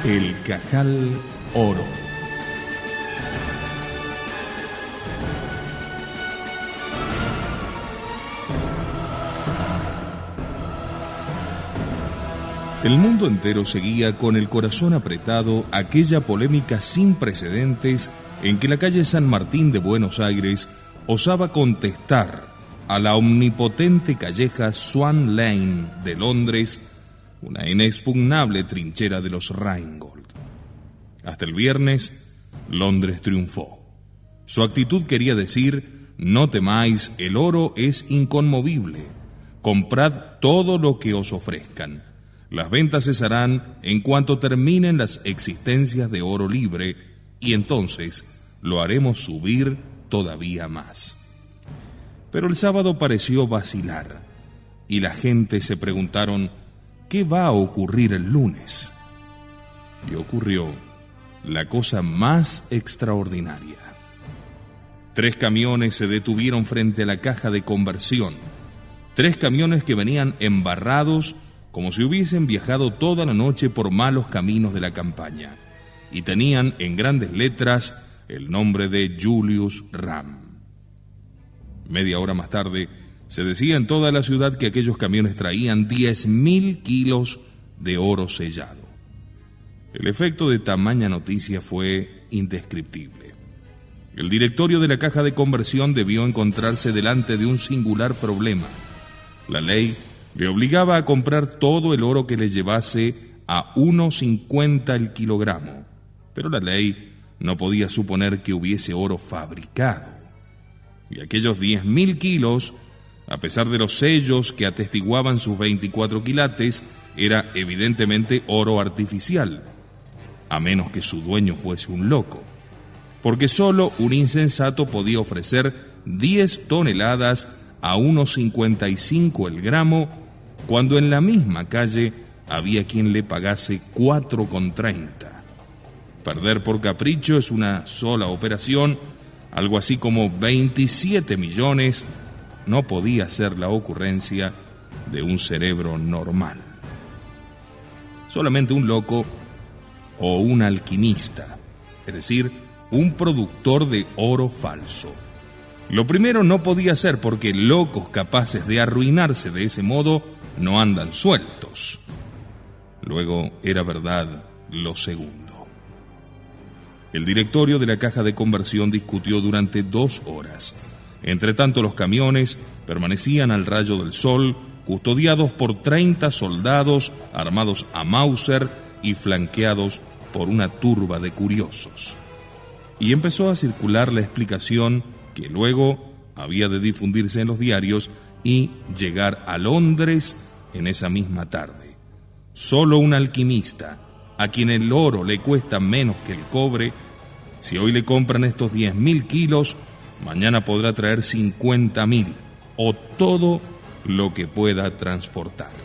El Cajal Oro. El mundo entero seguía con el corazón apretado aquella polémica sin precedentes en que la calle San Martín de Buenos Aires osaba contestar a la omnipotente calleja Swan Lane de Londres, una inexpugnable trinchera de los Rheingold. Hasta el viernes, Londres triunfó. Su actitud quería decir: no temáis, el oro es inconmovible. Comprad todo lo que os ofrezcan. Las ventas cesarán en cuanto terminen las existencias de oro libre, y entonces lo haremos subir todavía más. Pero el sábado pareció vacilar, y la gente se preguntaron: ¿qué va a ocurrir el lunes? Y ocurrió la cosa más extraordinaria. 3 camiones se detuvieron frente a la caja de conversión. 3 camiones que venían embarrados como si hubiesen viajado toda la noche por malos caminos de la campaña, y tenían en grandes letras el nombre de Julius Ram. Media hora más tarde, se decía en toda la ciudad que aquellos camiones traían 10.000 kilos de oro sellado. El efecto de tamaña noticia fue indescriptible. El directorio de la caja de conversión debió encontrarse delante de un singular problema. La ley le obligaba a comprar todo el oro que le llevase a 1,50 el kilogramo, pero la ley no podía suponer que hubiese oro fabricado. Y aquellos 10.000 kilos, a pesar de los sellos que atestiguaban sus 24 quilates, era evidentemente oro artificial, a menos que su dueño fuese un loco, porque solo un insensato podía ofrecer 10 toneladas a 1,55 el gramo, cuando en la misma calle había quien le pagase 4,30. Perder por capricho es una sola operación, algo así como 27 millones, no podía ser la ocurrencia de un cerebro normal. Solamente un loco o un alquimista, es decir, un productor de oro falso. Lo primero no podía ser, porque locos capaces de arruinarse de ese modo no andan sueltos. Luego era verdad lo segundo. El directorio de la caja de conversión discutió durante 2 horas. Entretanto, los camiones permanecían al rayo del sol, custodiados por 30 soldados armados a Mauser y flanqueados por una turba de curiosos. Y empezó a circular la explicación que luego había de difundirse en los diarios y llegar a Londres en esa misma tarde. Solo un alquimista, a quien el oro le cuesta menos que el cobre, si hoy le compran estos 10.000 kilos, mañana podrá traer 50.000, o todo lo que pueda transportar.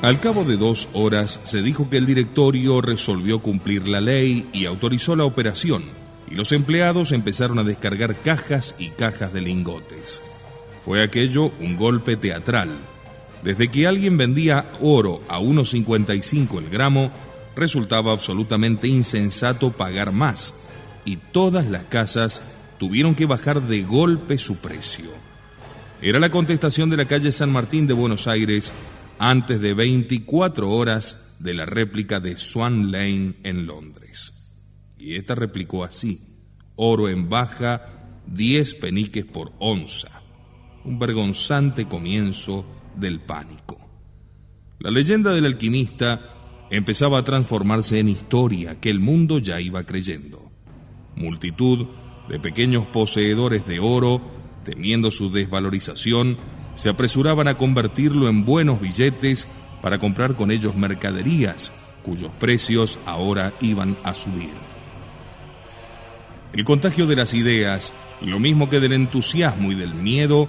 Al cabo de 2 horas se dijo que el directorio resolvió cumplir la ley y autorizó la operación, y los empleados empezaron a descargar cajas y cajas de lingotes. Fue aquello un golpe teatral. Desde que alguien vendía oro a 1,55 el gramo, resultaba absolutamente insensato pagar más, y todas las casas tuvieron que bajar de golpe su precio. Era la contestación de la calle San Martín de Buenos Aires antes de 24 horas de la réplica de Swan Lane en Londres. Y esta replicó así: oro en baja, 10 peniques por onza. Un vergonzante comienzo del pánico. La leyenda del alquimista empezaba a transformarse en historia que el mundo ya iba creyendo. Multitud de pequeños poseedores de oro, temiendo su desvalorización, se apresuraban a convertirlo en buenos billetes para comprar con ellos mercaderías cuyos precios ahora iban a subir. El contagio de las ideas, lo mismo que del entusiasmo y del miedo,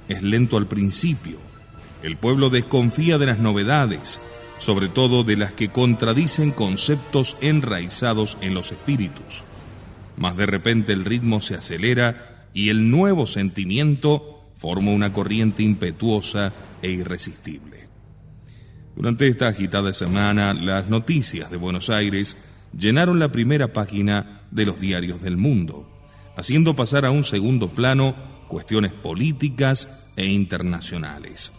es lento al principio. El pueblo desconfía de las novedades, sobre todo de las que contradicen conceptos enraizados en los espíritus. Mas de repente el ritmo se acelera y el nuevo sentimiento forma una corriente impetuosa e irresistible. Durante esta agitada semana, las noticias de Buenos Aires llenaron la primera página de los diarios del mundo, haciendo pasar a un segundo plano cuestiones políticas e internacionales.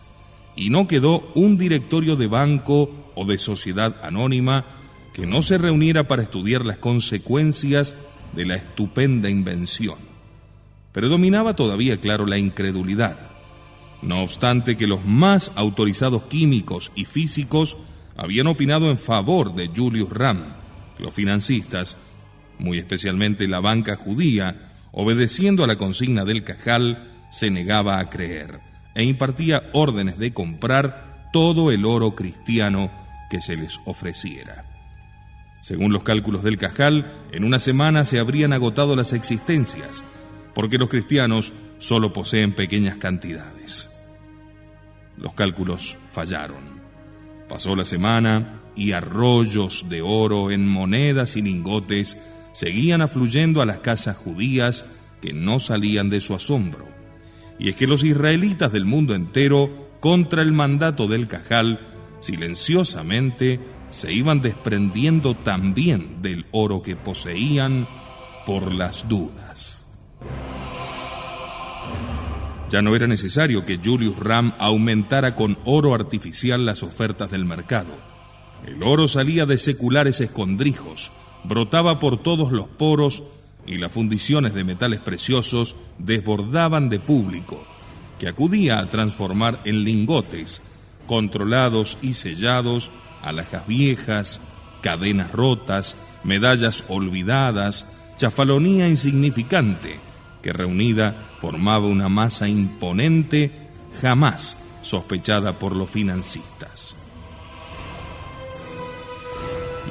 Y no quedó un directorio de banco o de sociedad anónima que no se reuniera para estudiar las consecuencias de la estupenda invención. Predominaba todavía, claro, la incredulidad. No obstante que los más autorizados químicos y físicos habían opinado en favor de Julius Ramm, los financistas, muy especialmente la banca judía, obedeciendo a la consigna del Cajal, se negaba a creer e impartía órdenes de comprar todo el oro cristiano que se les ofreciera. Según los cálculos del Cajal, en una semana se habrían agotado las existencias, porque los cristianos solo poseen pequeñas cantidades. Los cálculos fallaron. Pasó la semana y arroyos de oro en monedas y lingotes seguían afluyendo a las casas judías que no salían de su asombro. Y es que los israelitas del mundo entero, contra el mandato del Cajal, silenciosamente se iban desprendiendo también del oro que poseían por las dudas. Ya no era necesario que Julius Ramm aumentara con oro artificial las ofertas del mercado. El oro salía de seculares escondrijos, brotaba por todos los poros y las fundiciones de metales preciosos desbordaban de público, que acudía a transformar en lingotes, controlados y sellados, alhajas viejas, cadenas rotas, medallas olvidadas, chafalonía insignificante, que reunida formaba una masa imponente jamás sospechada por los financistas.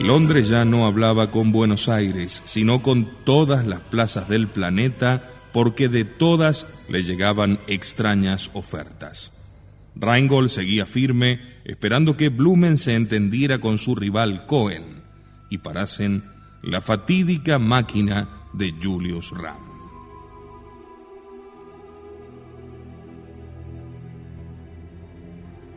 Londres ya no hablaba con Buenos Aires, sino con todas las plazas del planeta, porque de todas le llegaban extrañas ofertas. Rheingold seguía firme, esperando que Blumen se entendiera con su rival Cohen y parasen la fatídica máquina de Julius Ramm.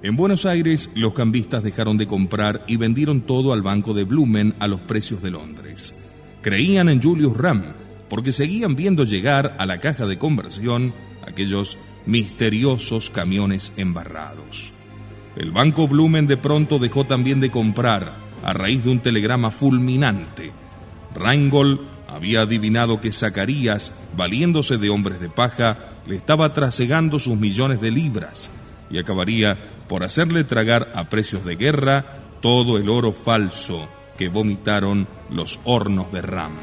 En Buenos Aires, los cambistas dejaron de comprar y vendieron todo al banco de Blumen a los precios de Londres. Creían en Julius Ramm porque seguían viendo llegar a la caja de conversión aquellos misteriosos camiones embarrados. El banco Blumen de pronto dejó también de comprar a raíz de un telegrama fulminante. Rheingold había adivinado que Zacarías, valiéndose de hombres de paja, le estaba trasegando sus millones de libras y acabaría por hacerle tragar a precios de guerra todo el oro falso que vomitaron los hornos de Ramm.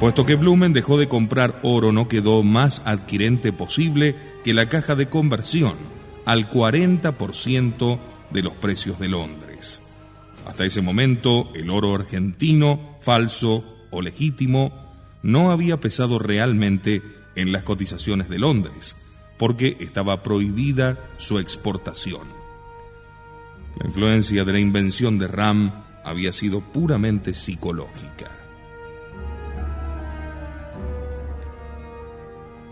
Puesto que Blumen dejó de comprar oro, no quedó más adquirente posible que la caja de conversión, al 40% de los precios de Londres. Hasta ese momento, el oro argentino, falso o legítimo, no había pesado realmente en las cotizaciones de Londres, porque estaba prohibida su exportación. La influencia de la invención de Ramm había sido puramente psicológica.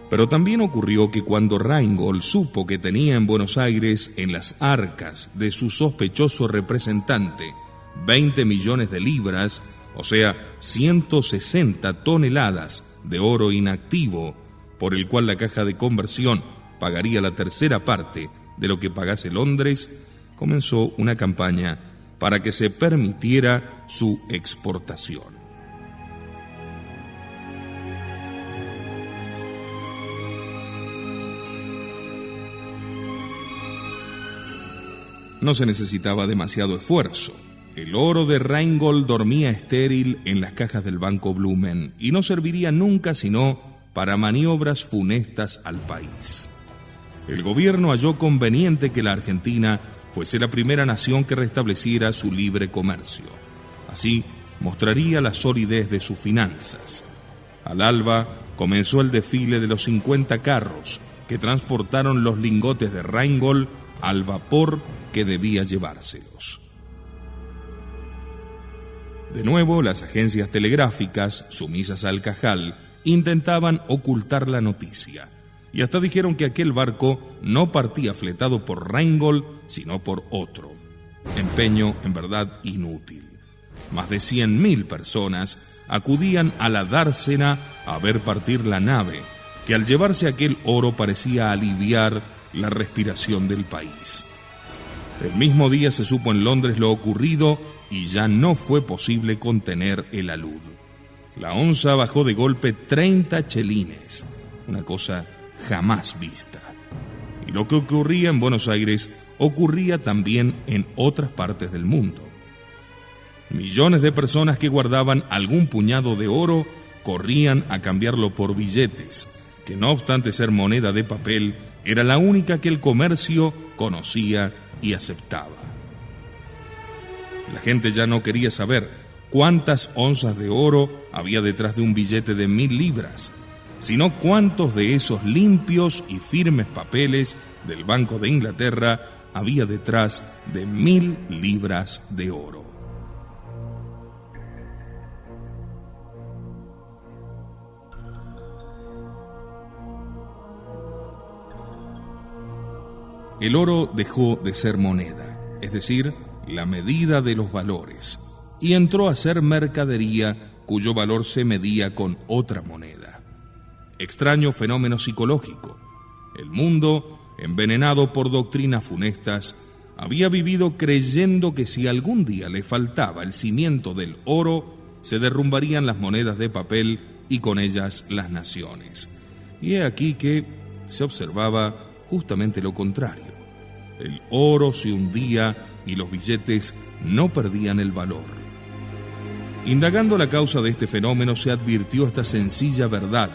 Pero también ocurrió que cuando Rheingold supo que tenía en Buenos Aires, en las arcas de su sospechoso representante, 20 millones de libras, o sea, 160 toneladas de oro inactivo, por el cual la caja de conversión pagaría la tercera parte de lo que pagase Londres, comenzó una campaña para que se permitiera su exportación. No se necesitaba demasiado esfuerzo. El oro de Rheingold dormía estéril en las cajas del banco Blumen y no serviría nunca sino para maniobras funestas al país. El gobierno halló conveniente que la Argentina fuese la primera nación que restableciera su libre comercio. Así mostraría la solidez de sus finanzas. Al alba comenzó el desfile de los 50 carros que transportaron los lingotes de Rheingold al vapor que debía llevárselos. De nuevo, las agencias telegráficas, sumisas al Cajal, intentaban ocultar la noticia, y hasta dijeron que aquel barco no partía fletado por Rheingold, sino por otro. Empeño, en verdad, inútil. Más de 100.000 personas acudían a la dársena a ver partir la nave, que al llevarse aquel oro parecía aliviar la respiración del país. El mismo día se supo en Londres lo ocurrido y ya no fue posible contener el alud. La onza bajó de golpe 30 chelines, una cosa jamás vista. Y lo que ocurría en Buenos Aires ocurría también en otras partes del mundo. Millones de personas que guardaban algún puñado de oro corrían a cambiarlo por billetes, que no obstante ser moneda de papel, era la única que el comercio conocía y aceptaba. La gente ya no quería saber cuántas onzas de oro había detrás de un billete de 1.000 libras, sino cuántos de esos limpios y firmes papeles del Banco de Inglaterra había detrás de 1.000 libras de oro. El oro dejó de ser moneda, es decir, la medida de los valores, y entró a ser mercadería cuyo valor se medía con otra moneda. Extraño fenómeno psicológico. El mundo, envenenado por doctrinas funestas, había vivido creyendo que si algún día le faltaba el cimiento del oro, se derrumbarían las monedas de papel y con ellas las naciones. Y he aquí que se observaba justamente lo contrario. El oro se hundía y los billetes no perdían el valor. Indagando la causa de este fenómeno, se advirtió esta sencilla verdad: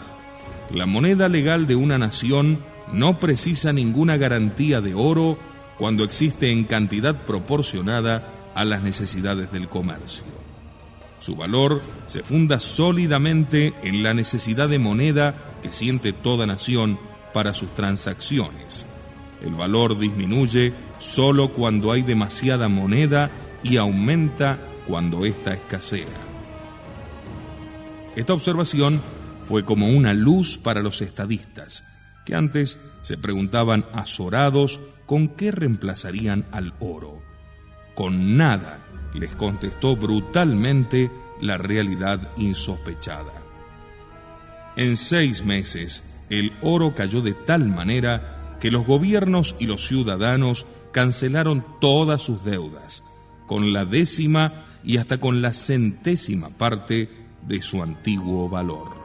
la moneda legal de una nación no precisa ninguna garantía de oro cuando existe en cantidad proporcionada a las necesidades del comercio. Su valor se funda sólidamente en la necesidad de moneda que siente toda nación para sus transacciones. El valor disminuye solo cuando hay demasiada moneda y aumenta cuando ésta escasea. Esta observación fue como una luz para los estadistas, que antes se preguntaban azorados con qué reemplazarían al oro. Con nada, les contestó brutalmente la realidad insospechada. En 6 meses, el oro cayó de tal manera que los gobiernos y los ciudadanos cancelaron todas sus deudas, con la 10ª y hasta con la 100ª parte de su antiguo valor.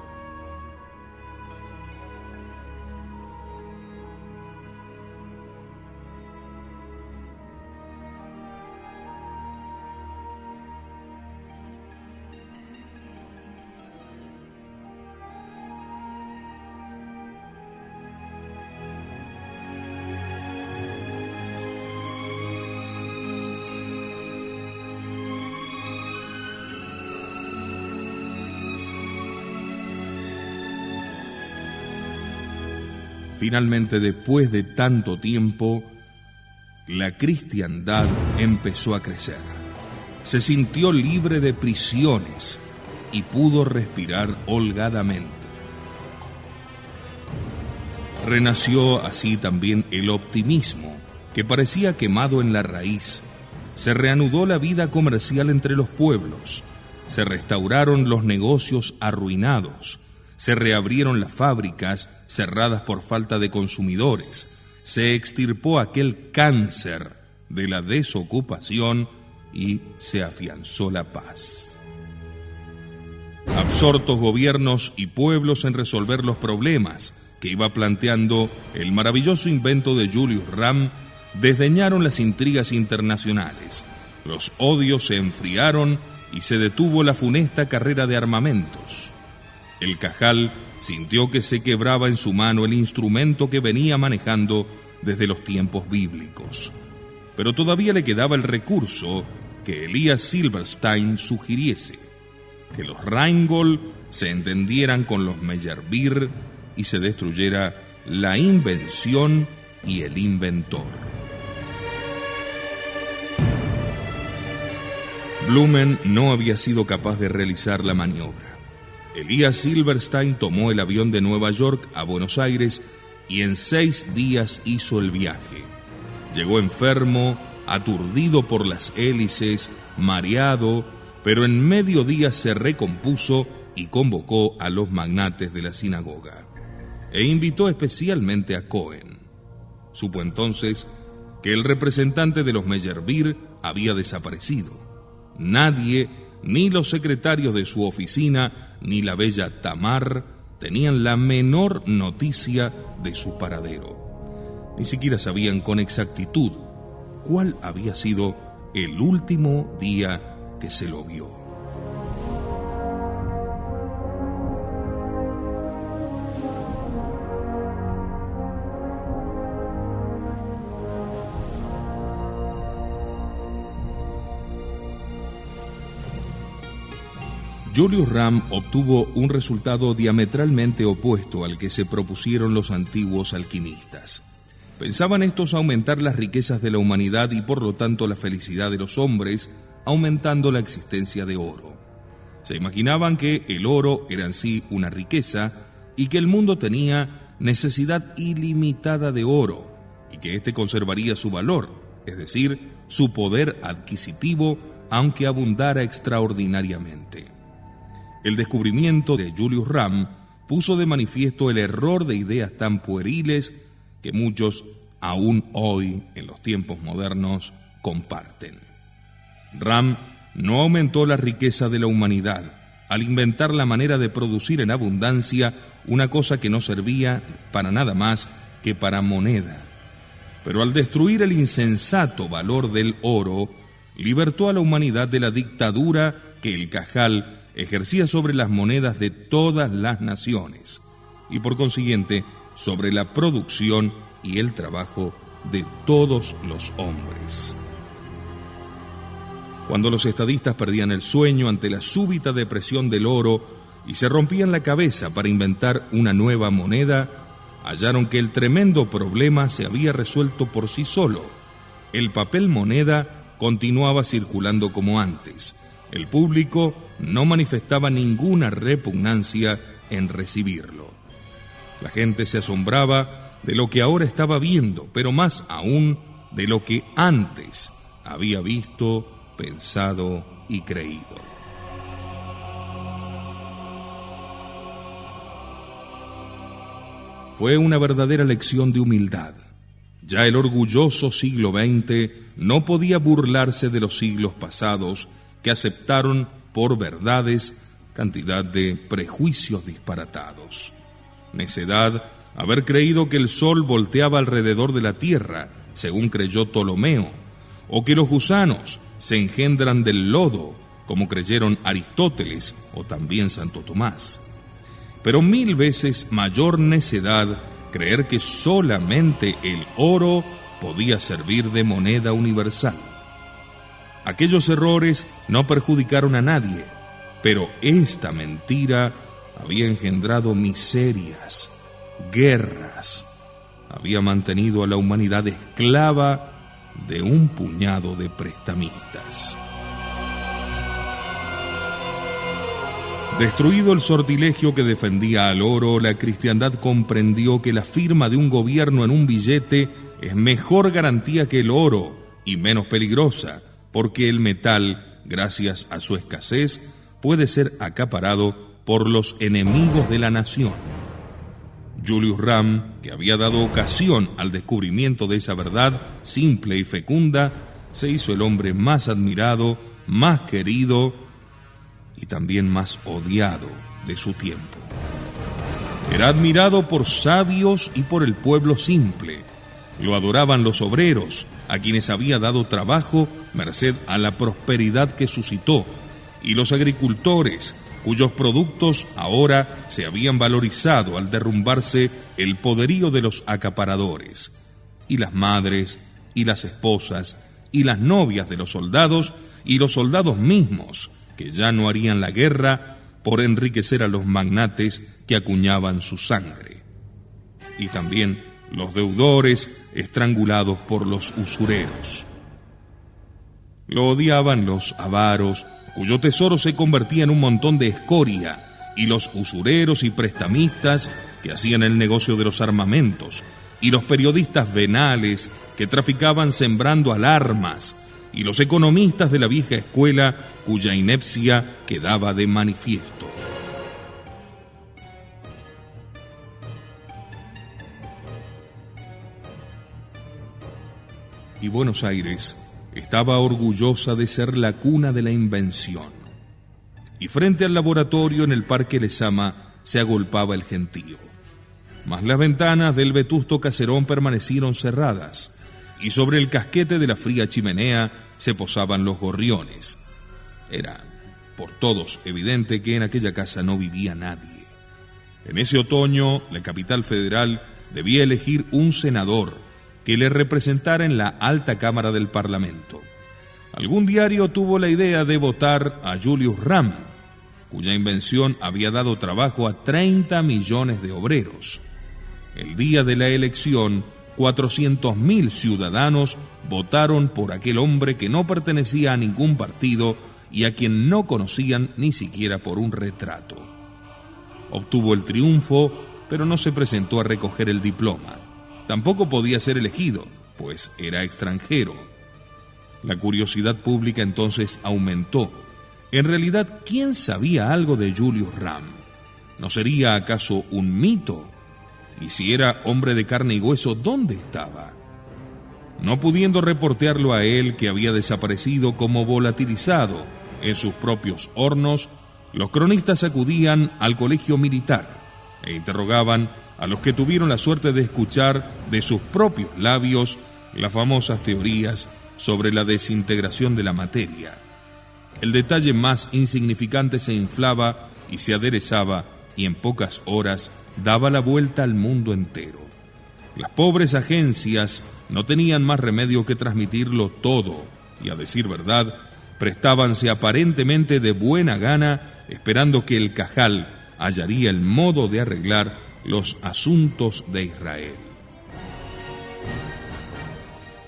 Finalmente, después de tanto tiempo, la cristiandad empezó a crecer. Se sintió libre de prisiones y pudo respirar holgadamente. Renació así también el optimismo, que parecía quemado en la raíz. Se reanudó la vida comercial entre los pueblos. Se restauraron los negocios arruinados. Se reabrieron las fábricas cerradas por falta de consumidores. Se extirpó aquel cáncer de la desocupación y se afianzó la paz. Absortos gobiernos y pueblos en resolver los problemas que iba planteando el maravilloso invento de Julius Ram, desdeñaron las intrigas internacionales. Los odios se enfriaron y se detuvo la funesta carrera de armamentos. El Cajal sintió que se quebraba en su mano el instrumento que venía manejando desde los tiempos bíblicos. Pero todavía le quedaba el recurso que Elías Silberstein sugiriese: que los Rheingold se entendieran con los Meyerbeer y se destruyera la invención y el inventor. Blumen no había sido capaz de realizar la maniobra. Elías Silverstein tomó el avión de Nueva York a Buenos Aires y en 6 días hizo el viaje. Llegó enfermo, aturdido por las hélices, mareado, pero en mediodía se recompuso y convocó a los magnates de la sinagoga. E invitó especialmente a Cohen. Supo entonces que el representante de los Meyerbeer había desaparecido. Nadie, ni los secretarios de su oficina, ni la bella Tamar, tenían la menor noticia de su paradero. Ni siquiera sabían con exactitud cuál había sido el último día que se lo vio. Julius Ram obtuvo un resultado diametralmente opuesto al que se propusieron los antiguos alquimistas. Pensaban estos aumentar las riquezas de la humanidad y por lo tanto la felicidad de los hombres, aumentando la existencia de oro. Se imaginaban que el oro era en sí una riqueza y que el mundo tenía necesidad ilimitada de oro y que éste conservaría su valor, es decir, su poder adquisitivo, aunque abundara extraordinariamente. El descubrimiento de Julius Ram puso de manifiesto el error de ideas tan pueriles que muchos, aún hoy, en los tiempos modernos, comparten. Ram no aumentó la riqueza de la humanidad al inventar la manera de producir en abundancia una cosa que no servía para nada más que para moneda. Pero al destruir el insensato valor del oro, libertó a la humanidad de la dictadura que el Cajal ejercía sobre las monedas de todas las naciones y por consiguiente sobre la producción y el trabajo de todos los hombres. Cuando los estadistas perdían el sueño ante la súbita depresión del oro y se rompían la cabeza para inventar una nueva moneda, hallaron que el tremendo problema se había resuelto por sí solo. El papel moneda continuaba circulando como antes. El público no manifestaba ninguna repugnancia en recibirlo. La gente se asombraba de lo que ahora estaba viendo, pero más aún de lo que antes había visto, pensado y creído. Fue una verdadera lección de humildad. Ya el orgulloso siglo XX no podía burlarse de los siglos pasados que aceptaron por verdades cantidad de prejuicios disparatados. Necedad haber creído que el sol volteaba alrededor de la tierra, según creyó Ptolomeo, o que los gusanos se engendran del lodo, como creyeron Aristóteles o también Santo Tomás. Pero 1000 veces mayor necedad creer que solamente el oro podía servir de moneda universal. Aquellos errores no perjudicaron a nadie, pero esta mentira había engendrado miserias, guerras, había mantenido a la humanidad esclava de un puñado de prestamistas. Destruido el sortilegio que defendía al oro, la cristiandad comprendió que la firma de un gobierno en un billete es mejor garantía que el oro y menos peligrosa, porque el metal, gracias a su escasez, puede ser acaparado por los enemigos de la nación. Julius Ram, que había dado ocasión al descubrimiento de esa verdad simple y fecunda, se hizo el hombre más admirado, más querido y también más odiado de su tiempo. Era admirado por sabios y por el pueblo simple. Lo adoraban los obreros, a quienes había dado trabajo merced a la prosperidad que suscitó, y los agricultores, cuyos productos ahora se habían valorizado al derrumbarse el poderío de los acaparadores, y las madres, y las esposas, y las novias de los soldados, y los soldados mismos, que ya no harían la guerra por enriquecer a los magnates que acuñaban su sangre, y también los deudores estrangulados por los usureros. Lo odiaban los avaros, cuyo tesoro se convertía en un montón de escoria, y los usureros y prestamistas que hacían el negocio de los armamentos, y los periodistas venales que traficaban sembrando alarmas, y los economistas de la vieja escuela cuya inepcia quedaba de manifiesto. Y Buenos Aires estaba orgullosa de ser la cuna de la invención. Y frente al laboratorio en el Parque Lezama se agolpaba el gentío. Mas las ventanas del vetusto caserón permanecieron cerradas, y sobre el casquete de la fría chimenea se posaban los gorriones. Era por todos evidente que en aquella casa no vivía nadie. En ese otoño, la capital federal debía elegir un senador que le representara en la alta cámara del Parlamento. Algún diario tuvo la idea de votar a Julius Ramm, cuya invención había dado trabajo a 30 millones de obreros. El día de la elección, 400.000 ciudadanos votaron por aquel hombre que no pertenecía a ningún partido y a quien no conocían ni siquiera por un retrato. Obtuvo el triunfo, pero no se presentó a recoger el diploma. Tampoco podía ser elegido, pues era extranjero. La curiosidad pública entonces aumentó. En realidad, ¿quién sabía algo de Julius Ramm? ¿No sería acaso un mito? Y si era hombre de carne y hueso, ¿dónde estaba? No pudiendo reportearlo a él, que había desaparecido como volatilizado en sus propios hornos, los cronistas acudían al colegio militar e interrogaban a los que tuvieron la suerte de escuchar de sus propios labios las famosas teorías sobre la desintegración de la materia. El detalle más insignificante se inflaba y se aderezaba, y en pocas horas daba la vuelta al mundo entero. Las pobres agencias no tenían más remedio que transmitirlo todo, y a decir verdad, prestábanse aparentemente de buena gana, esperando que el Cajal hallaría el modo de arreglar los asuntos de Israel.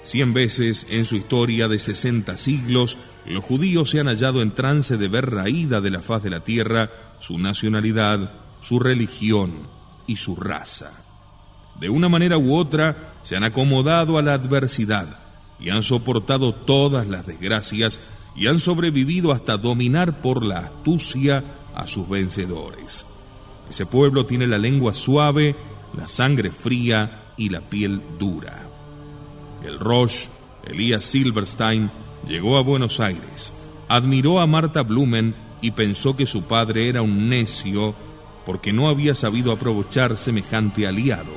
100 veces en su historia de 60 siglos, los judíos se han hallado en trance de ver raída de la faz de la tierra su nacionalidad, su religión y su raza. De una manera u otra, se han acomodado a la adversidad y han soportado todas las desgracias y han sobrevivido hasta dominar por la astucia a sus vencedores. Ese pueblo tiene la lengua suave, la sangre fría y la piel dura. El Rosh, Elías Silberstein, llegó a Buenos Aires, admiró a Martha Blumen y pensó que su padre era un necio porque no había sabido aprovechar semejante aliado.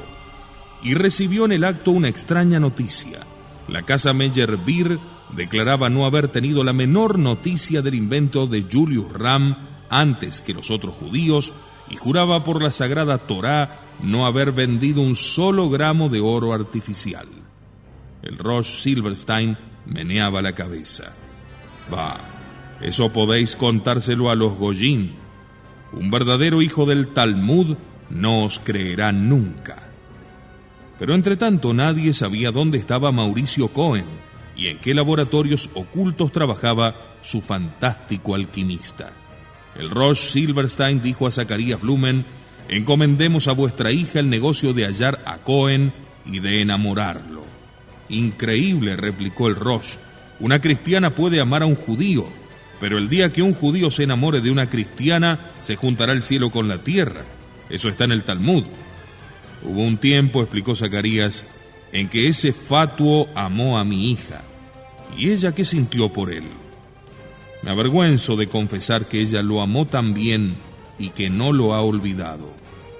Y recibió en el acto una extraña noticia. La casa Meyerbeer declaraba no haber tenido la menor noticia del invento de Julius Ramm antes que los otros judíos, y juraba por la sagrada Torá no haber vendido un solo gramo de oro artificial. El Rosh Silberstein meneaba la cabeza. Bah, eso podéis contárselo a los Goyim. Un verdadero hijo del Talmud no os creerá nunca. Pero entre tanto nadie sabía dónde estaba Mauricio Cohen y en qué laboratorios ocultos trabajaba su fantástico alquimista. El Rosh Silberstein dijo a Zacarías Blumen: encomendemos a vuestra hija el negocio de hallar a Cohen y de enamorarlo. Increíble, replicó el Rosh. Una cristiana puede amar a un judío, pero el día que un judío se enamore de una cristiana, se juntará el cielo con la tierra. Eso está en el Talmud. Hubo un tiempo, explicó Zacarías, en que ese fatuo amó a mi hija. ¿Y ella qué sintió por él? Me avergüenzo de confesar que ella lo amó también y que no lo ha olvidado.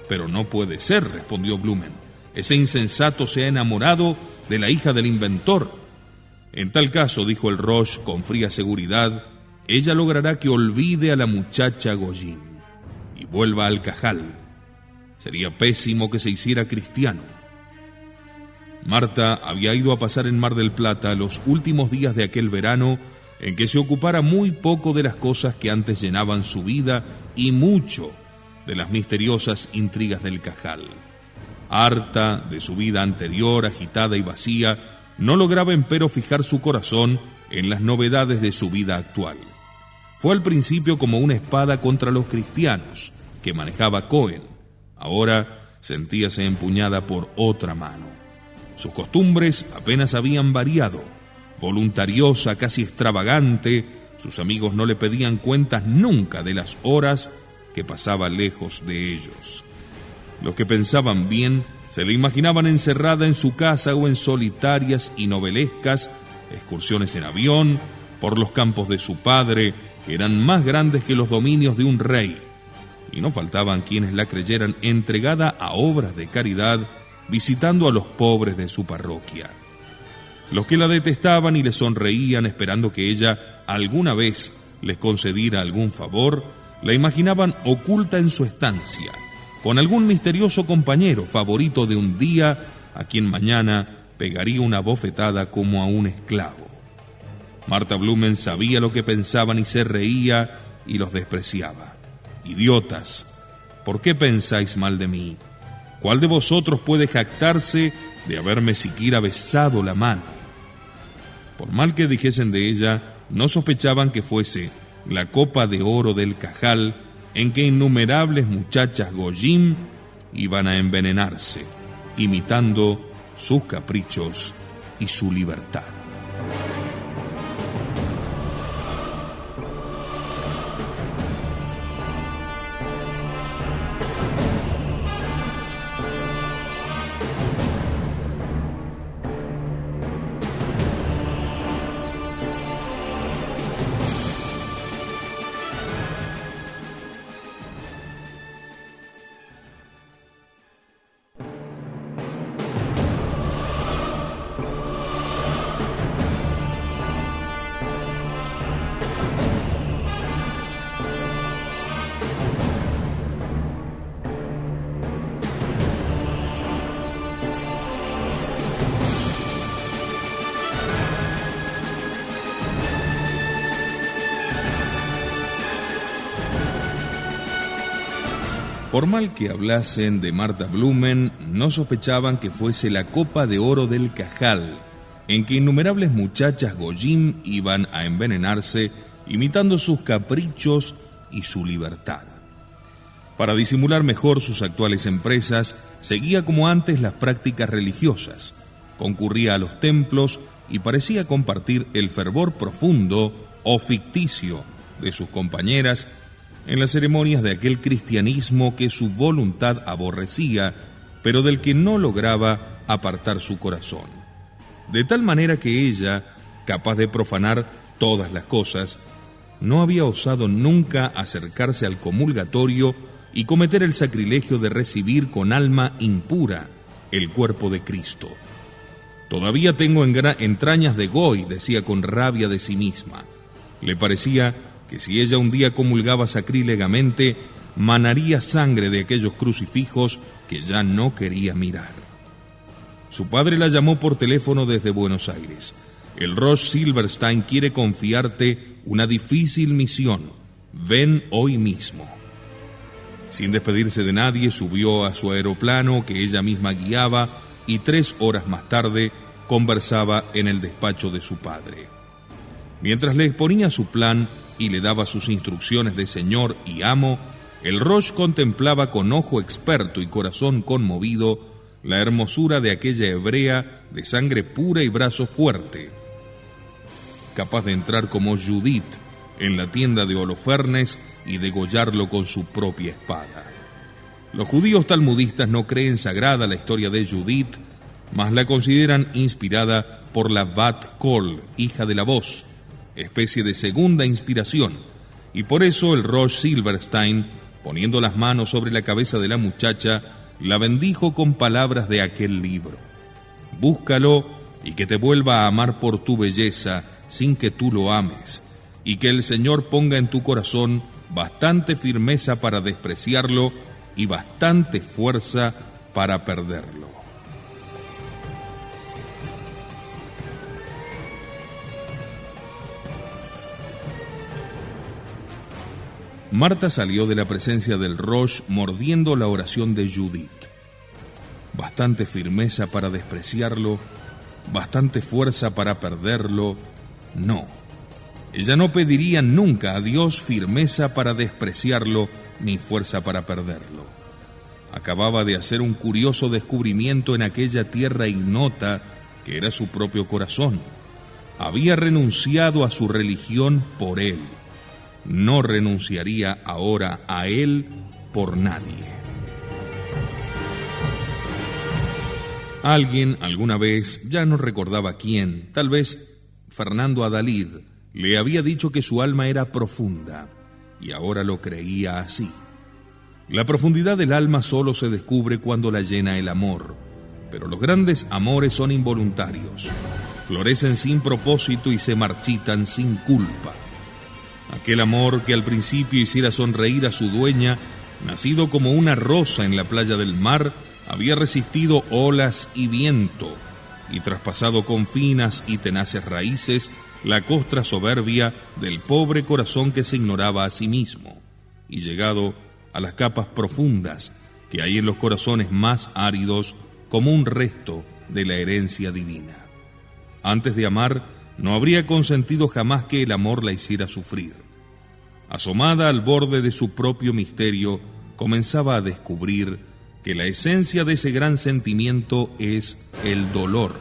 Pero no puede ser, respondió Blumen. Ese insensato se ha enamorado de la hija del inventor. En tal caso, dijo el Rosh con fría seguridad, ella logrará que olvide a la muchacha Goyim y vuelva al Cajal. Sería pésimo que se hiciera cristiano. Marta había ido a pasar en Mar del Plata los últimos días de aquel verano en que se ocupara muy poco de las cosas que antes llenaban su vida y mucho de las misteriosas intrigas del Cajal. Harta de su vida anterior, agitada y vacía, no lograba empero fijar su corazón en las novedades de su vida actual. Fue al principio como una espada contra los cristianos que manejaba Cohen. Ahora sentíase empuñada por otra mano. Sus costumbres apenas habían variado. Voluntariosa, casi extravagante, sus amigos no le pedían cuentas nunca de las horas que pasaba lejos de ellos. Los que pensaban bien se la imaginaban encerrada en su casa o en solitarias y novelescas excursiones en avión por los campos de su padre, que eran más grandes que los dominios de un rey. Y no faltaban quienes la creyeran entregada a obras de caridad, visitando a los pobres de su parroquia. Los que la detestaban y le sonreían esperando que ella alguna vez les concediera algún favor, la imaginaban oculta en su estancia, con algún misterioso compañero favorito de un día, a quien mañana pegaría una bofetada como a un esclavo. Marta Blumen sabía lo que pensaban y se reía y los despreciaba. Idiotas, ¿por qué pensáis mal de mí? ¿Cuál de vosotros puede jactarse de haberme siquiera besado la mano? Por mal que dijesen de ella, no sospechaban que fuese la copa de oro del Cajal en que innumerables muchachas Goyim iban a envenenarse, imitando sus caprichos y su libertad. Por mal que hablasen de Marta Blumen, no sospechaban que fuese la copa de oro del Cajal, en que innumerables muchachas Goyim iban a envenenarse, imitando sus caprichos y su libertad. Para disimular mejor sus actuales empresas, seguía como antes las prácticas religiosas, concurría a los templos y parecía compartir el fervor profundo o ficticio de sus compañeras en las ceremonias de aquel cristianismo que su voluntad aborrecía, pero del que no lograba apartar su corazón. De tal manera que ella, capaz de profanar todas las cosas, no había osado nunca acercarse al comulgatorio y cometer el sacrilegio de recibir con alma impura el cuerpo de Cristo. Todavía tengo entrañas de Goy, decía con rabia de sí misma. Le parecía que si ella un día comulgaba sacrílegamente, manaría sangre de aquellos crucifijos que ya no quería mirar. Su padre la llamó por teléfono desde Buenos Aires. El Roche Silverstein quiere confiarte una difícil misión. Ven hoy mismo. Sin despedirse de nadie, subió a su aeroplano que ella misma guiaba y 3 horas más tarde conversaba en el despacho de su padre. Mientras le exponía su plan y le daba sus instrucciones de señor y amo, el Roche contemplaba con ojo experto y corazón conmovido la hermosura de aquella hebrea de sangre pura y brazo fuerte, capaz de entrar como Judith en la tienda de Holofernes y degollarlo con su propia espada. Los judíos talmudistas no creen sagrada la historia de Judith, mas la consideran inspirada por la Bat Kol, hija de la voz, especie de segunda inspiración, y por eso el Roche Silverstein, poniendo las manos sobre la cabeza de la muchacha, la bendijo con palabras de aquel libro. Búscalo y que te vuelva a amar por tu belleza sin que tú lo ames, y que el Señor ponga en tu corazón bastante firmeza para despreciarlo y bastante fuerza para perderlo. Marta salió de la presencia del Roche mordiendo la oración de Judith. Bastante firmeza para despreciarlo bastante fuerza para perderlo, no. Ella no pediría nunca a Dios firmeza para despreciarlo, ni fuerza para perderlo. Acababa de hacer un curioso descubrimiento en aquella tierra ignota que era su propio corazón. Había renunciado a su religión por él. No renunciaría ahora a él por nadie. Alguien alguna vez, ya no recordaba quién, tal vez Fernando Adalid, le había dicho que su alma era profunda, y ahora lo creía así. La profundidad del alma solo se descubre cuando la llena el amor, pero los grandes amores son involuntarios, florecen sin propósito y se marchitan sin culpa. Aquel amor que al principio hiciera sonreír a su dueña, nacido como una rosa en la playa del mar, había resistido olas y viento, y traspasado con finas y tenaces raíces la costra soberbia del pobre corazón que se ignoraba a sí mismo, y llegado a las capas profundas que hay en los corazones más áridos como un resto de la herencia divina. Antes de amar, no habría consentido jamás que el amor la hiciera sufrir. Asomada al borde de su propio misterio, comenzaba a descubrir que la esencia de ese gran sentimiento es el dolor,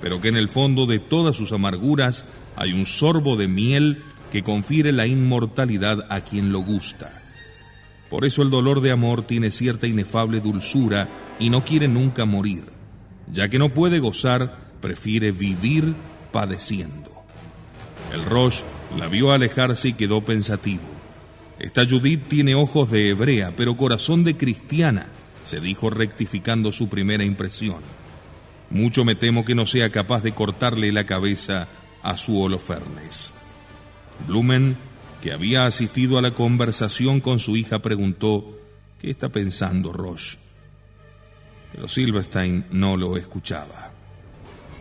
pero que en el fondo de todas sus amarguras hay un sorbo de miel que confiere la inmortalidad a quien lo gusta. Por eso el dolor de amor tiene cierta inefable dulzura y no quiere nunca morir. Ya que no puede gozar, prefiere vivir padeciendo. El Roche la vio alejarse y quedó pensativo. Esta Judith tiene ojos de hebrea, pero corazón de cristiana, se dijo rectificando su primera impresión. Mucho me temo que no sea capaz de cortarle la cabeza a su Holofernes. Blumen, que había asistido a la conversación con su hija, preguntó: ¿qué está pensando Roche? Pero Silverstein no lo escuchaba.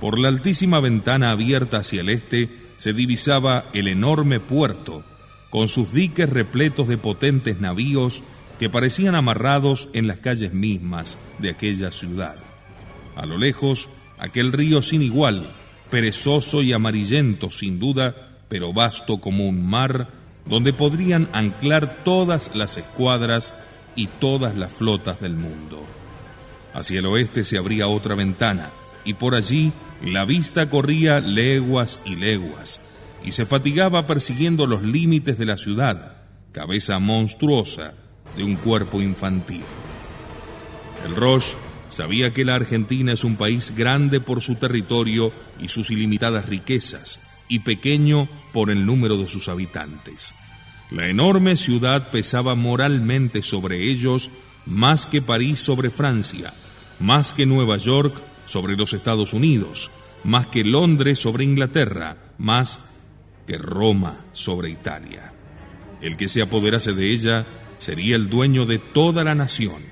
Por la altísima ventana abierta hacia el este se divisaba el enorme puerto, con sus diques repletos de potentes navíos que parecían amarrados en las calles mismas de aquella ciudad. A lo lejos, aquel río sin igual, perezoso y amarillento sin duda, pero vasto como un mar, donde podrían anclar todas las escuadras y todas las flotas del mundo. Hacia el oeste se abría otra ventana, y por allí la vista corría leguas y leguas, y se fatigaba persiguiendo los límites de la ciudad, cabeza monstruosa de un cuerpo infantil. El Roche sabía que la Argentina es un país grande por su territorio y sus ilimitadas riquezas, y pequeño por el número de sus habitantes. La enorme ciudad pesaba moralmente sobre ellos más que París sobre Francia, más que Nueva York sobre los Estados Unidos, más que Londres sobre Inglaterra, más que Roma sobre Italia. El que se apoderase de ella sería el dueño de toda la nación.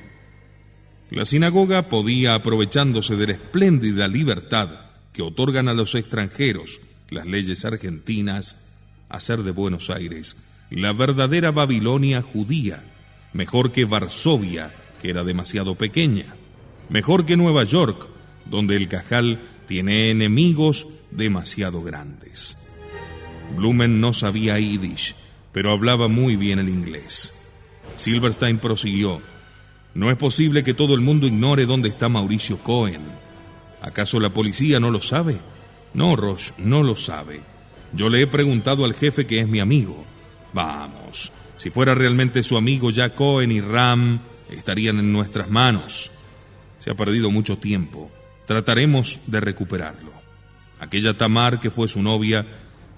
La sinagoga podía, aprovechándose de la espléndida libertad que otorgan a los extranjeros las leyes argentinas, hacer de Buenos Aires la verdadera Babilonia judía, mejor que Varsovia, que era demasiado pequeña, mejor que Nueva York, donde el Cajal tiene enemigos demasiado grandes. Blumen no sabía yiddish, pero hablaba muy bien el inglés. Silverstein prosiguió: no es posible que todo el mundo ignore dónde está Mauricio Cohen. ¿Acaso la policía no lo sabe? No, Roche, no lo sabe. Yo le he preguntado al jefe, que es mi amigo. Vamos, si fuera realmente su amigo, ya Cohen y Ram estarían en nuestras manos. Se ha perdido mucho tiempo. Trataremos de recuperarlo. Aquella Tamar, que fue su novia,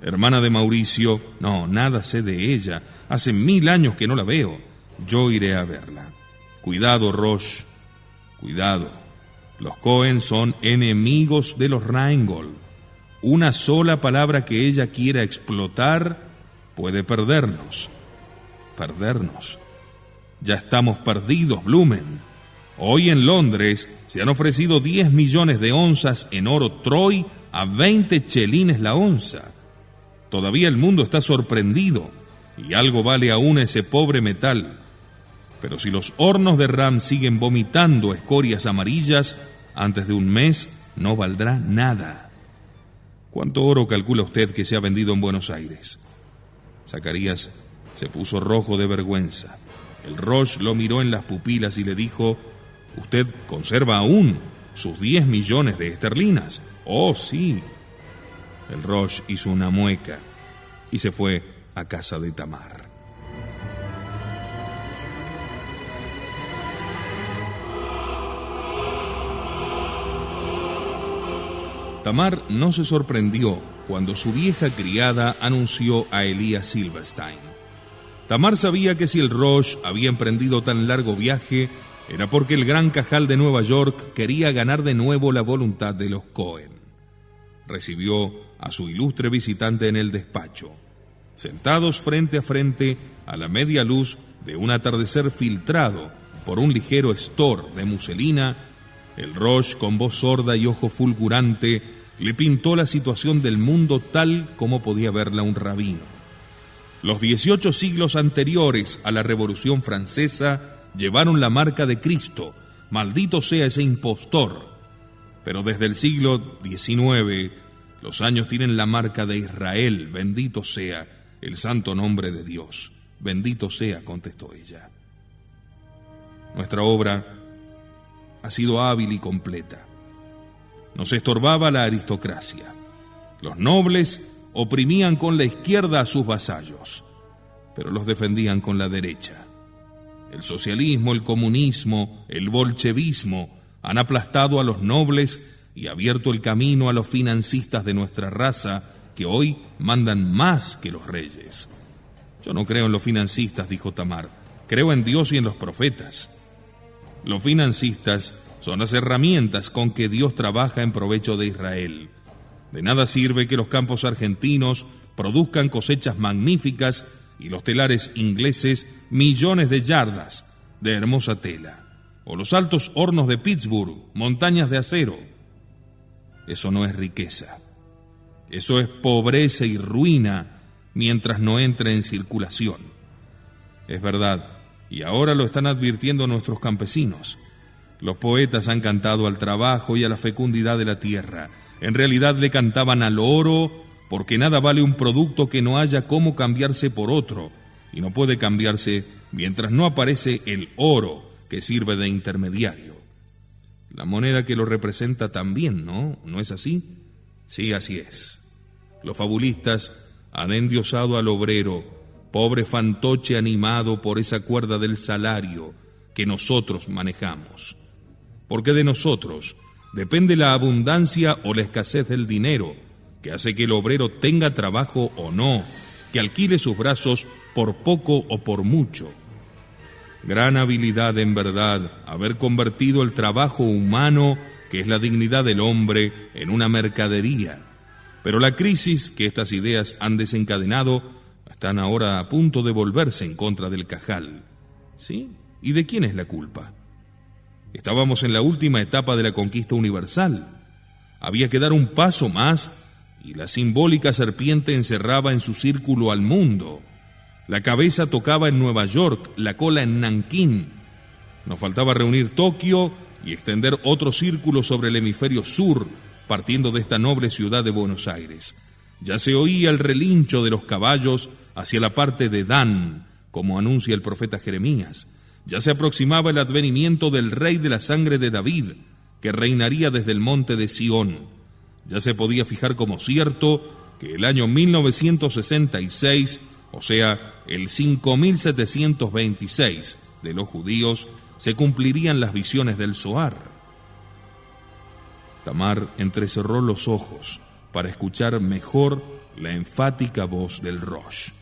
hermana de Mauricio, no, nada sé de ella. Hace 1000 años que no la veo. Yo iré a verla. Cuidado, Roche, cuidado. Los Cohen son enemigos de los Rheingold. Una sola palabra que ella quiera explotar puede perdernos. Perdernos. Ya estamos perdidos, Blumen. Hoy en Londres se han ofrecido 10 millones de onzas en oro Troy a 20 chelines la onza. Todavía el mundo está sorprendido, y algo vale aún ese pobre metal. Pero si los hornos de Ram siguen vomitando escorias amarillas, antes de un mes no valdrá nada. ¿Cuánto oro calcula usted que se ha vendido en Buenos Aires? Zacarías se puso rojo de vergüenza. El Roche lo miró en las pupilas y le dijo: «¿Usted conserva aún sus 10 millones de esterlinas?» «Oh, sí». El Roche hizo una mueca y se fue a casa de Tamar. Tamar no se sorprendió cuando su vieja criada anunció a Elías Silverstein. Tamar sabía que si el Roche había emprendido tan largo viaje era porque el gran Cajal de Nueva York quería ganar de nuevo la voluntad de los Cohen. Recibió a su ilustre visitante en el despacho. Sentados frente a frente a la media luz de un atardecer filtrado por un ligero estor de muselina, el Roche, con voz sorda y ojo fulgurante, le pintó la situación del mundo tal como podía verla un rabino. Los 18 siglos anteriores a la Revolución Francesa llevaron la marca de Cristo, maldito sea ese impostor. Pero desde el siglo XIX, los años tienen la marca de Israel, bendito sea el santo nombre de Dios. Bendito sea, contestó ella. Nuestra obra ha sido hábil y completa. Nos estorbaba la aristocracia. Los nobles oprimían con la izquierda a sus vasallos, pero los defendían con la derecha. El socialismo, el comunismo, el bolchevismo han aplastado a los nobles y abierto el camino a los financistas de nuestra raza, que hoy mandan más que los reyes. Yo no creo en los financistas, dijo Tamar. Creo en Dios y en los profetas. Los financistas son las herramientas con que Dios trabaja en provecho de Israel. De nada sirve que los campos argentinos produzcan cosechas magníficas y los telares ingleses millones de yardas de hermosa tela, o los altos hornos de Pittsburgh, montañas de acero. Eso no es riqueza. Eso es pobreza y ruina mientras no entre en circulación. Es verdad, y ahora lo están advirtiendo nuestros campesinos. Los poetas han cantado al trabajo y a la fecundidad de la tierra. En realidad le cantaban al oro, porque nada vale un producto que no haya cómo cambiarse por otro, y no puede cambiarse mientras no aparece el oro que sirve de intermediario. La moneda que lo representa también, ¿no? ¿No es así? Sí, así es. Los fabulistas han endiosado al obrero, pobre fantoche animado por esa cuerda del salario que nosotros manejamos. Porque de nosotros depende la abundancia o la escasez del dinero, que hace que el obrero tenga trabajo o no, que alquile sus brazos por poco o por mucho. Gran habilidad, en verdad, haber convertido el trabajo humano, que es la dignidad del hombre, en una mercadería. Pero la crisis que estas ideas han desencadenado están ahora a punto de volverse en contra del Cajal. ¿Sí? ¿Y de quién es la culpa? Estábamos en la última etapa de la conquista universal. Había que dar un paso más y la simbólica serpiente encerraba en su círculo al mundo. La cabeza tocaba en Nueva York, la cola en Nankín. Nos faltaba reunir Tokio y extender otro círculo sobre el hemisferio sur, partiendo de esta noble ciudad de Buenos Aires. Ya se oía el relincho de los caballos hacia la parte de Dan, como anuncia el profeta Jeremías. Ya se aproximaba el advenimiento del rey de la sangre de David, que reinaría desde el monte de Sión. Ya se podía fijar como cierto que el año 1966, o sea, el 5726 de los judíos, se cumplirían las visiones del Zohar. Tamar entrecerró los ojos para escuchar mejor la enfática voz del Roche.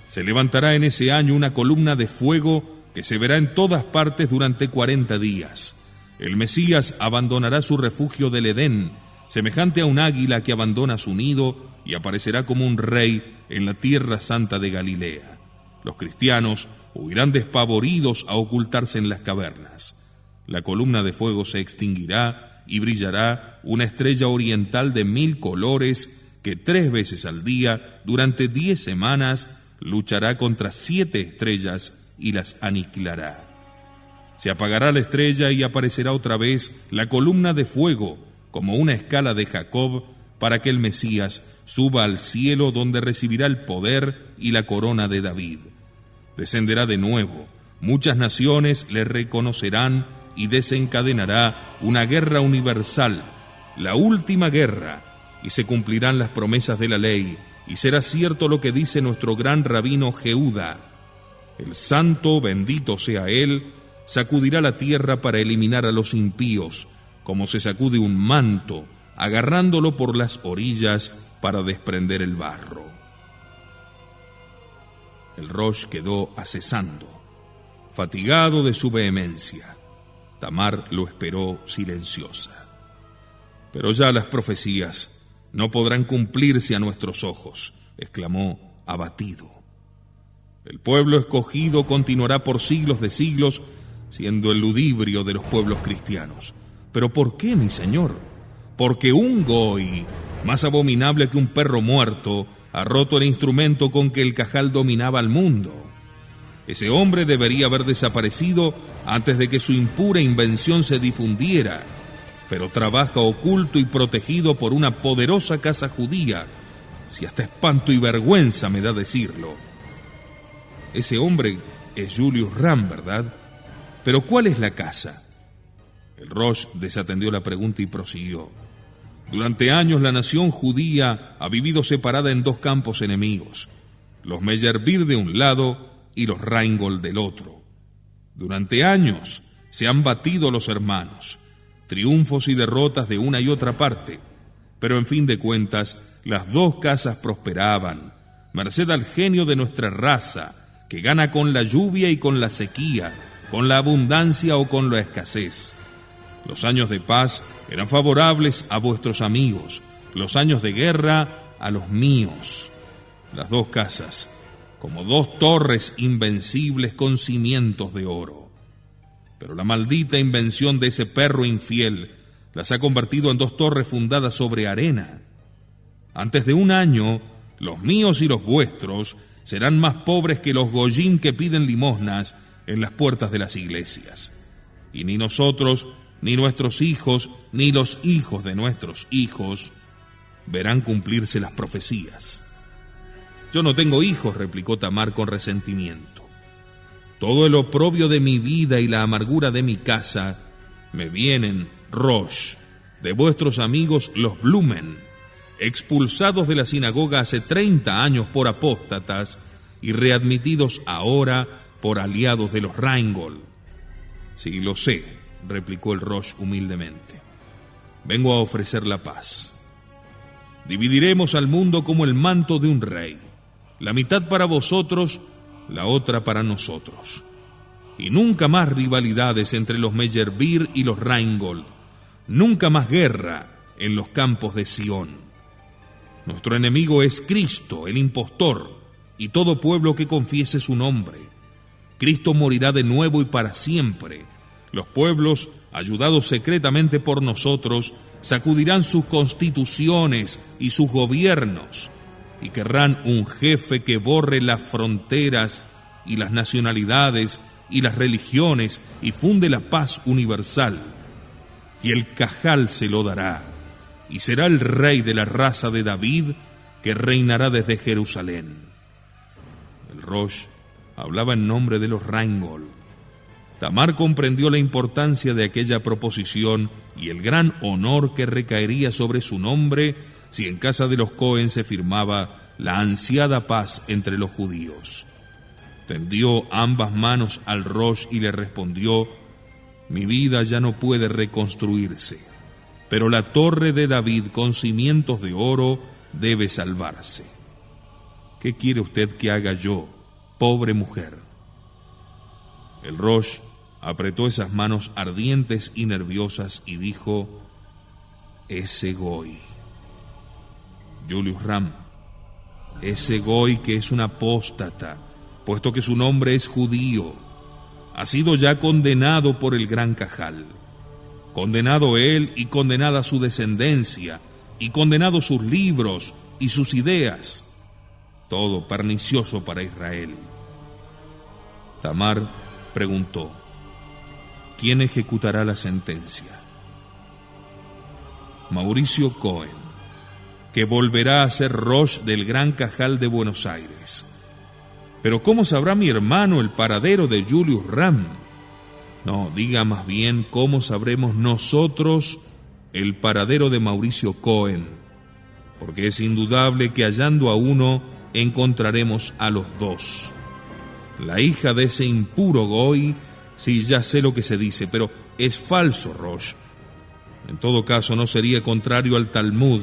Se levantará en ese año una columna de fuego que se verá en todas partes durante 40 días. El Mesías abandonará su refugio del Edén, semejante a un águila que abandona su nido, y aparecerá como un rey en la tierra santa de Galilea. Los cristianos huirán despavoridos a ocultarse en las cavernas. La columna de fuego se extinguirá y brillará una estrella oriental de 1000 colores que 3 veces al día, durante 10 semanas, luchará contra 7 estrellas y las aniquilará. Se apagará la estrella y aparecerá otra vez la columna de fuego, como una escala de Jacob, para que el Mesías suba al cielo, donde recibirá el poder y la corona de David. Descenderá de nuevo, muchas naciones le reconocerán y desencadenará una guerra universal, la última guerra, y se cumplirán las promesas de la ley, y será cierto lo que dice nuestro gran rabino Jehúda. El santo, bendito sea él, sacudirá la tierra para eliminar a los impíos, como se sacude un manto, agarrándolo por las orillas para desprender el barro. El Rosh quedó acesando, fatigado de su vehemencia. Tamar lo esperó silenciosa. Pero ya las profecías no podrán cumplirse a nuestros ojos, exclamó abatido. El pueblo escogido continuará por siglos de siglos, siendo el ludibrio de los pueblos cristianos. ¿Pero por qué, mi señor? Porque un goy, más abominable que un perro muerto, ha roto el instrumento con que el cajal dominaba al mundo. Ese hombre debería haber desaparecido antes de que su impura invención se difundiera, pero trabaja oculto y protegido por una poderosa casa judía, si hasta espanto y vergüenza me da decirlo. Ese hombre es Julius Ram, ¿verdad? Pero ¿cuál es la casa? El Rosh desatendió la pregunta y prosiguió. Durante años la nación judía ha vivido separada en dos campos enemigos, los Meyerbeer de un lado y los Rheingold del otro. Durante años se han batido los hermanos, triunfos y derrotas de una y otra parte, pero en fin de cuentas las dos casas prosperaban, merced al genio de nuestra raza, que gana con la lluvia y con la sequía, con la abundancia o con la escasez. Los años de paz eran favorables a vuestros amigos, los años de guerra a los míos. Las dos casas, como dos torres invencibles con cimientos de oro. Pero la maldita invención de ese perro infiel las ha convertido en dos torres fundadas sobre arena. Antes de un año, los míos y los vuestros serán más pobres que los goyim que piden limosnas en las puertas de las iglesias. Y ni nosotros, ni nuestros hijos, ni los hijos de nuestros hijos verán cumplirse las profecías. Yo no tengo hijos, replicó Tamar con resentimiento. Todo el oprobio de mi vida y la amargura de mi casa me vienen, Rosh, de vuestros amigos los Blumen, expulsados de la sinagoga hace 30 años por apóstatas y readmitidos ahora por aliados de los Rheingold. Sí, lo sé, replicó el Rosh humildemente. Vengo a ofrecer la paz. Dividiremos al mundo como el manto de un rey, la mitad para vosotros, la otra para nosotros. Y nunca más rivalidades entre los Meyerbeer y los Rheingold, nunca más guerra en los campos de Sión. Nuestro enemigo es Cristo, el impostor, y todo pueblo que confiese su nombre. Cristo morirá de nuevo y para siempre. Los pueblos, ayudados secretamente por nosotros, sacudirán sus constituciones y sus gobiernos, y querrán un jefe que borre las fronteras y las nacionalidades y las religiones y funde la paz universal. Y el cajal se lo dará, y será el rey de la raza de David que reinará desde Jerusalén. El Rosh hablaba en nombre de los Rheingold. Tamar comprendió la importancia de aquella proposición y el gran honor que recaería sobre su nombre si en casa de los Cohen se firmaba la ansiada paz entre los judíos. Tendió ambas manos al Rosh y le respondió: mi vida ya no puede reconstruirse, pero la torre de David con cimientos de oro debe salvarse. ¿Qué quiere usted que haga yo, pobre mujer? El Rosh apretó esas manos ardientes y nerviosas y dijo: ese goy, Julius Ram, ese goy que es un apóstata, puesto que su nombre es judío, ha sido ya condenado por el gran cajal. Condenado él y condenada su descendencia, y condenado sus libros y sus ideas. Todo pernicioso para Israel. Tamar preguntó: ¿quién ejecutará la sentencia? Mauricio Cohen, que volverá a ser Roche del Gran Cajal de Buenos Aires. Pero ¿cómo sabrá mi hermano el paradero de Julius Ram? No, diga más bien cómo sabremos nosotros el paradero de Mauricio Cohen, porque es indudable que hallando a uno encontraremos a los dos. La hija de ese impuro Goy, sí, ya sé lo que se dice, pero es falso, Roche. En todo caso, no sería contrario al Talmud,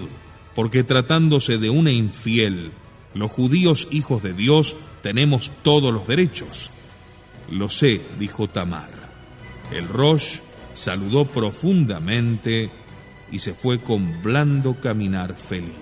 porque tratándose de una infiel, los judíos hijos de Dios tenemos todos los derechos. Lo sé, dijo Tamar. El Roche saludó profundamente y se fue con blando caminar feliz.